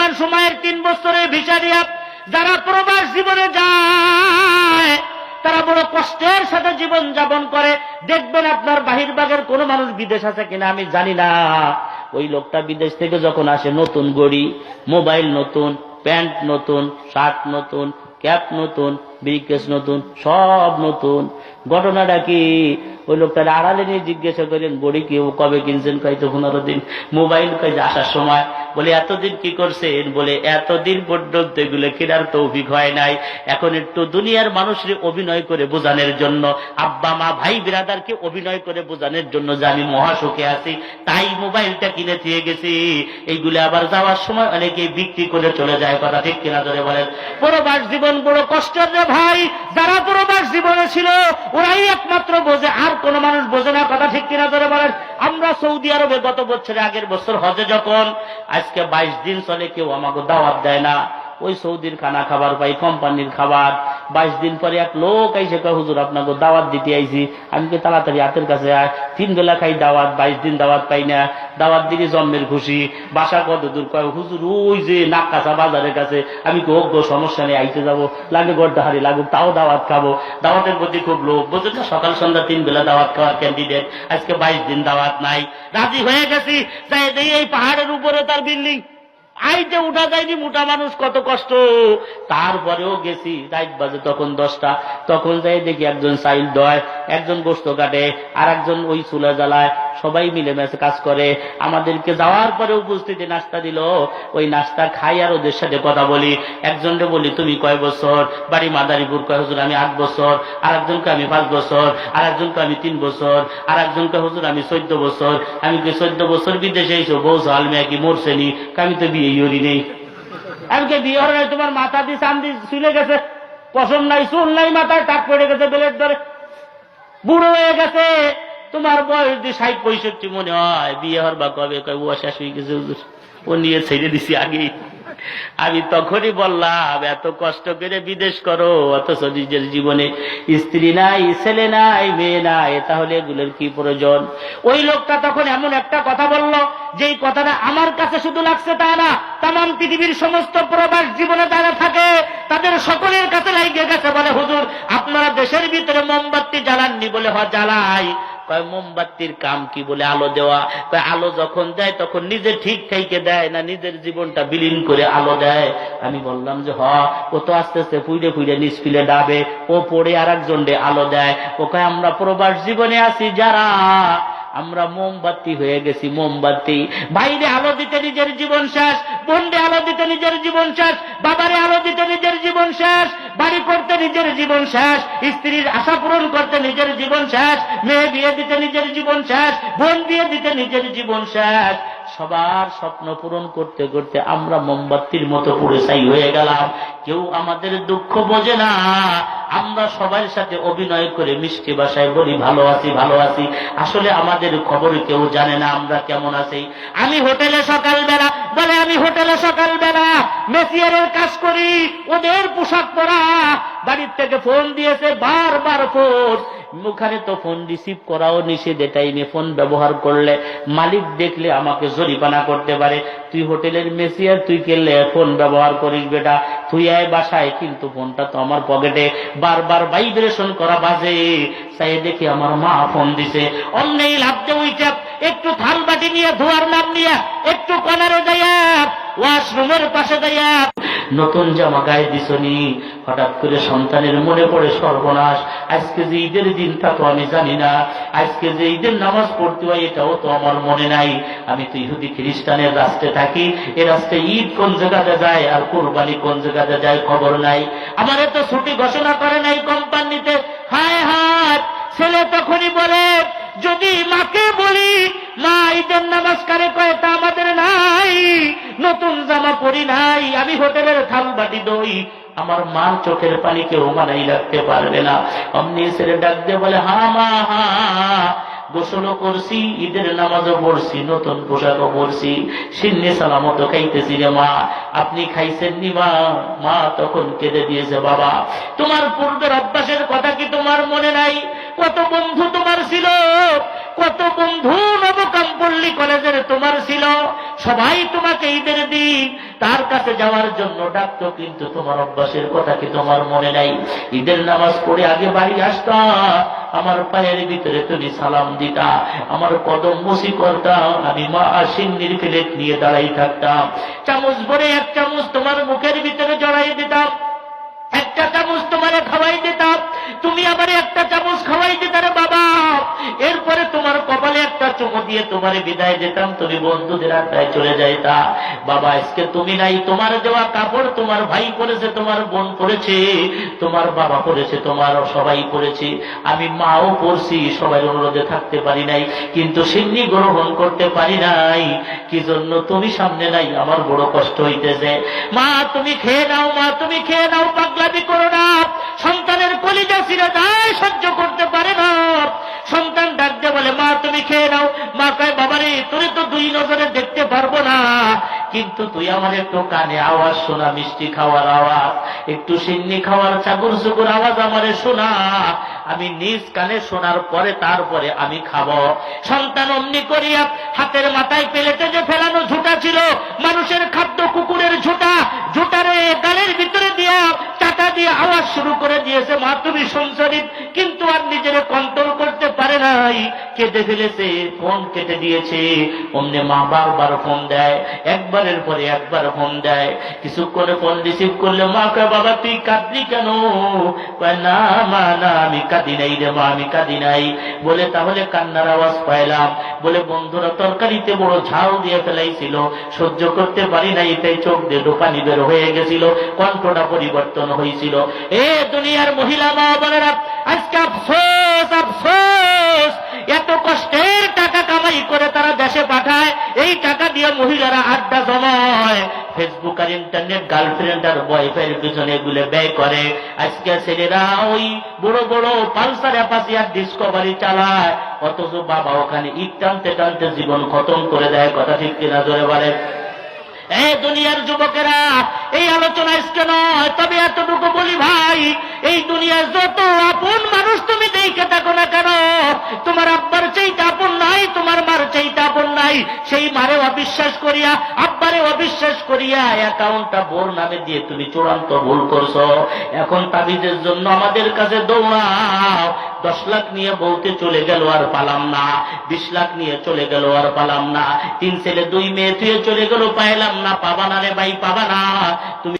বর্তমান সময়ের 3 বছরের ভিসা দিয়া যারা প্রবাস জীবনে যায় তারা বড় কষ্টের সাথে জীবন যাপন করে। দেখবেন আপনার বাহিরবাগের কোন মানুষ বিদেশ আছে কিনা আমি জানি না, ওই লোকটা বিদেশ থেকে যখন আসে নতুন ঘড়ি, মোবাইল নতুন, প্যান্ট নতুন, শার্ট নতুন, ক্যাপ নতুন, ব্রিকেস নতুন, সব নতুন। ঘটনাটা কি, ওই লোকটার আড়ালে নিয়ে জিজ্ঞাসা করেন ঘড়ি কি কবে কিনছেন? কইতো 15 দিন। মোবাইল কই আসার সময়। বলে এতদিন কি করছেন? বলে এতদিন পর্যন্ত এগুলো কেনার তৌফিক হয় নাই, এখন একটু দুনিয়ার মানুষের অভিনয় করে বোঝানোর জন্য, আব্বা মা ভাই বিরাদারকে অভিনয় করে বোঝানোর জন্য যে আমি মহাসুখে আছি, তাই মোবাইলটা কিনে দিয়ে গেছি। এইগুলো আবার যাওয়ার সময় অনেকে বিক্রি করে চলে যায়। কথা ঠিক কিনা ধরে বলেন? প্রবাস জীবন বড় কষ্টের রে ভাই। যারা প্রবাস জীবনে ছিল ওরাই একমাত্র বোঝে, আর কোন মানুষ বোঝে না। কথা ঠিক কিনা ধরে বলেন? আমরা সৌদি আরবে গত বছরে আগের বছর হজে যখন আজকে 22 দিন চলে, কেউ আমাকে দাওয়াত দেয় না। ওই সৌদির খানা খাবার পাই, কোম্পানির খাবার। 22 দিন পরে এক লোক আইসে কয় হুজুর আপনাকে দাওয়াত দিতে আইছি। আমি কি তাড়াতাড়ি হাতের কাছে 3 বেলা খাই দাওয়াত, 22 দিন দাওয়াত পাই না। দাওয়াত দিলে জন্মের খুশি। বাসা কত দূর? কয় হুজুর ওই যে নাককাছা বাজারের কাছে। আমি কি হোক সমস্যা নেই, আইতে যাবো, লাগে গড়দাহারি লাগুক, তাও দাওয়াত খাবো। দাওয়াতের প্রতি খুব লোক, বোঝেন না? সকাল সন্ধ্যা 3 বেলা দাওয়াত খাওয়ার ক্যান্ডিডেট। আজকে 22 দিন দাওয়াত নাই। রাজি হয়ে গেছি, যাই এই পাহাড়ের উপরে তার বিল্ডিং, আইতে উঠা যায়নি, মোটা মানুষ, কত কষ্ট। তারপরেও গেছি, রাত বাজে তখন 10টা। তখন যাই দেখি একজন চাইল দয়, একজন গোস্ত কাটে, আর একজন ওই চুলা জ্বালায়। সবাই মিলেমিশে কাজ করে। আমাদেরকে যাওয়ার পরে উপস্থিতি নাস্তা দিল। ওই নাস্তা খাই আর ওদের সাথে কথা বলি। একজনকে বলি তুমি কয় বছর? বাড়ি মাদারীপুর। কয় হুজুর আমি 8 বছর। আর একজনকে আমি 5 বছর। আর একজনকে আমি 3 বছর। আর একজনকে হুজুর আমি 14 বছর। আমি কি 14 বছর বিদেশে এসো? বউ সাল মেয়ে কি মরছেনি? আমি তো বিয়ে হরি নেই। আমি কে বিয়ে হরে নাই? তোমার মাথা দিয়ে চান্দি চুলে গেছে, পশম নাই, চুল নাই, মাথায় টাক পড়ে গেছে, বেলের ধরে বুড়ো হয়ে গেছে। তোমার বয়স দিয়ে 60-65 মনে হয়। বিয়ে হর বা কবে? কয় ও শেষ হয়ে গেছে হুজুর, ও নিয়ে ছেড়ে দিছি আগেই। আমি তখনই বললাম এত কষ্ট করে বিদেশ করো, অথচ নিজের জীবনে স্ত্রী নাই, ছেলে নাই, মেয়ে নাই, তাহলে এগুলোর কি প্রয়োজন? ওই লোকটা তখন এমন একটা কথা বলল, যেই কথাটা আমার কাছে শুধু লাগছে তা না, তামাম পৃথিবীর সমস্ত প্রবাস জীবনে যারা থাকে তাদের সকলের কাছে লাগিয়ে গেছে। বলে হুজুর আপনারা দেশের ভিতরে মোমবাতি জ্বালাননি? বলে হ জ্বালাই। কয় মোমবাতির কাম কি? বলে আলো দেওয়া। কয় আলো যখন দেয় তখন নিজে ঠিক থেকে দেয় না, নিজের জীবনটা বিলীন করে আলো দেয়। আমি বললাম যে ও তো আস্তে আস্তে ফুইরে ফুইরে নিষ্ফিলে ডাবে, ও পড়ে আর একজন আলো দেয়। ও কয় আমরা প্রবাস জীবনে আছি যারা, আমরা মোমবাতি হয়ে গেছি, মোমবাতি। ভাইরে আলো দিতে নিজের জীবন শেষ, বোনরে আলো দিতে নিজের জীবন শেষ, বাবারে আলো দিতে নিজের জীবন শেষ, বাড়ি করতে নিজের জীবন শেষ, স্ত্রীর আশা পূরণ করতে নিজের জীবন শেষ, মেয়ে বিয়ে দিতে নিজের জীবন শেষ, বোন বিয়ে দিতে নিজের জীবন শেষ। সবার স্বপ্ন পূরণ করতে করতে আমরা মোমবাতির মতো পুড়ে ছাই হয়ে গেলাম। কেউ আমাদের দুঃখ বোঝে না। আমরা সবার সাথে অভিনয় করে মিষ্টি ভাষায় বলি ভালো আছি, ভালো আছি। আসলে আমাদের খবর কেউ জানে না আমরা কেমন আছি। আমি হোটেলে সকালবেলা, বলে আমি হোটেলে সকালবেলা মেসিয়ারের কাজ করি, ওদের পোশাক পরা। বাড়ির থেকে ফোন দিয়েছে, বারবার ফোন। মুখানে তো ফোন রিসিভ করাও নিষেধ। টাইমে ফোন ব্যবহার করলে মালিক দেখলে আমাকে জরিমানা করতে পারে। তুই হোটেলের মেসিয়ার, তুই কেলে ফোন ব্যবহার করিস বেটা? তুই আয় বাসায়, কিন্তু ফোনটা তো আমার পকেটে। বারবার ভাইব্রেশন করা বাজে। চাই দেখি আমার মা ফোন দিছে। অন্যই লাভতে উইটা একটু থাল বাটি নিয়ে, ধোয়ার নাম নিয়ে একটু কর্নারে যাইয়া, ওয়াশরুমের পাশে যাইয়া নতুন জামা গায়ে দিছনি। হঠাৎ করে সন্তানের মনে পড়ে সর্বনাশ, আজকে যে ঈদের দিনটা তো আমি জানি না, আজকে যে ঈদের নামাজ পড়তে হয় এটাও তো আমার মনে নাই। আমি তো ইহুদি খ্রিস্টানের রাস্তায় থাকি, এ রাস্তায় ঈদ কোন জায়গাতে যায় আর কোরবানি কোন জায়গাতে যায় খবর নাই। আমার তো ছুটি ঘোষণা করে নাই কোম্পানিতে। হায় হায়, ছেলে তখনই বলে, যদি মাকে বলি মা ঈদের নামাজ কারে কয়, তা আমাদের নাই, নতুন জামা পরি নাই, আমি হোটেলের থাল বাটি দই। আমার মার চোখের পানি কেউ মানাই রাখতে পারবে না। অমনি ছেলে ডাক দিয়ে বলে, হা মা হা, গোসলও করছি, ঈদের নামাজও পড়ছি, নতুন পোশাকও পরছি, সিন্নি সালামত খাইতেছি রে মা। আপনি খাইছেন নি মা? মা তখন কেঁদে দিয়েছে। বাবা, তোমার পূর্বের অভ্যাসের কথা কি তোমার মনে নাই? কত বন্ধু তোমার ছিল, কত বন্ধু নবকামপল্লী কলেজের তোমার ছিল। সবাই তোমাকে ঈদের দিন তার কাছে যাওয়ার জন্য ডাকতো, কিন্তু তোমার অভ্যাসের কথা কি তোমার মনে নাই? ঈদের নামাজ পড়ে আগে বাড়ি আসতা, আমার পায়ের ভিতরে তুমি সালাম দিতা, আমার কদম মুসি করতাম, আমি মা সিন্নির প্লেট নিয়ে দাঁড়াই থাকতাম, চামচ ভরে এক চামচ তোমার মুখের ভিতরে জড়াই দিতাম, একটা চামচ তোমারে খাওয়াই দিতাম, তুমি আবার একটা চামচ খাওয়াই দিতারে বাবা, এরপরে তোমার কপালে একটা চুমো দিয়ে তোমারে বিদায় দিতাম, তুমি বন্ধুদের আড্ডায় চলে যাইতা। বাবা আজকে তুমি নাই, তোমার দেওয়া কাপড় তোমার ভাই পরেছে, তোমার বোন পরেছে, তোমার বাবা পরেছে, তোমার সবাই পরেছে, আমি মাও পড়ছি, সবাই অনুরোধে থাকতে পারি নাই, কিন্তু সিন্নি গ্রহণ করতে পারি নাই, কি জন্য? তুমি সামনে নাই, আমার বড় কষ্ট হইতেছে। মা তুমি খেয়ে নাও, মা তুমি খেয়ে নাও, পাগলামি করো না। সন্তানের কলিজা ছিঁড়ে যায়, সহ্য করতে পারে না। সন্তান ডাক দিয়ে বলে মা তুমি খেয়ে নাও, মা কয় বাবারে তোরে তো দুই নজরে দেখতে পারবো না, কিন্তু তুই আমার একটু কানে আওয়াজ শোনা, মিষ্টি খাওয়ার আওয়াজ, একটু সিন্নি খাওয়ার চাগুর চুগুর আওয়াজ আমারে শোনা, আমি নিজ কানে শোনার পরে তারপরে আমি খাবো। সন্তান অমনি করিয়া হাতের মাথায় প্লেটে যে ফেলানো ঝুটা ছিল, মানুষের খাদ্য কুকুরের ঝুটা, ঝুটারে গালের ভিতরে দিয়া চাটা দিয়ে আওয়াজ শুরু করে দিয়েছে, মা তুমি সংসারিত, কিন্তু আর নিজের কন্ট্রোল করতে পারে নাই, কেটে ফেলেছে, ফোন কেটে দিয়েছে। অমনি মা বারবার ফোন দেয়, একবারের পরে একবার ফোন দেয়, কিছুক্ষণে ফোন রিসিভ করলে মা কয় বাবা তুই কাঁদলি কেন? কয় না মা না আমি কাঁদি নাই রে মা, আমি কাঁদি নাই। বলে তাহলে কান্নার আওয়াজ পাইলাম? বলে বন্ধুরা তরকারিতে বড় ঝাল দিয়ে ফেলাইছিল, সহ্য করতে পারি নাই, তাই চোখ দিয়ে পানি বের হয়ে গেছিল, কণ্ঠটা পরিবর্তন হয়েছিল। এ দুনিয়ার মহিলা মা বোনেরা, আজকে আফসোস আফসোস, এত কষ্টের টাকা কামাই করে তারা দেশে পাঠায়, এই টাকা দিয়ে মহিলারা আড্ডা জমায়, ফেসবুক আর ইন্টারনেট, গার্লফ্রেন্ড আর বয়ফ্রেন্ডের পিছনে এগুলো ব্যয় করে। আজকে ছেলেরা ওই বড় বড় পালসার অ্যাপাচি আর ডিসকভারি চালায়, অথচ বাবা ওখানে ইট টানতে টানতে জীবন খতম করে দেয়। কথা ঠিক কিনা জোরে বলে? এই দুনিয়ার যুবকেরা, এই আলোচনা আজকে নয়, তবে এতটুকু বলি ভাই, এই দুনিয়ার যত আপন মানুষ তুমি দেখে থাকো না কেন, তোমার আব্বার চাইতে আপন নাই, তোমার মার চাইতে আপন নাই, সেই মারে অবিশ্বাস করিয়া, আব্বারে অবিশ্বাস করিয়া অ্যাকাউন্টটা বোর নামে দিয়ে তুমি চূড়ান্ত ভুল করছো। এখন তাবিজের জন্য আমাদের কাছে দৌড়াও, 10 লাখ নিয়ে বলতে চলে গেল আর পালাম না, 20 লাখ নিয়ে চলে গেল আর পালাম না, 3 ছেলে 2 মেয়ে তুই চলে গেল পাইলাম না, পাবা না রে ভাই পাবা না। তুমি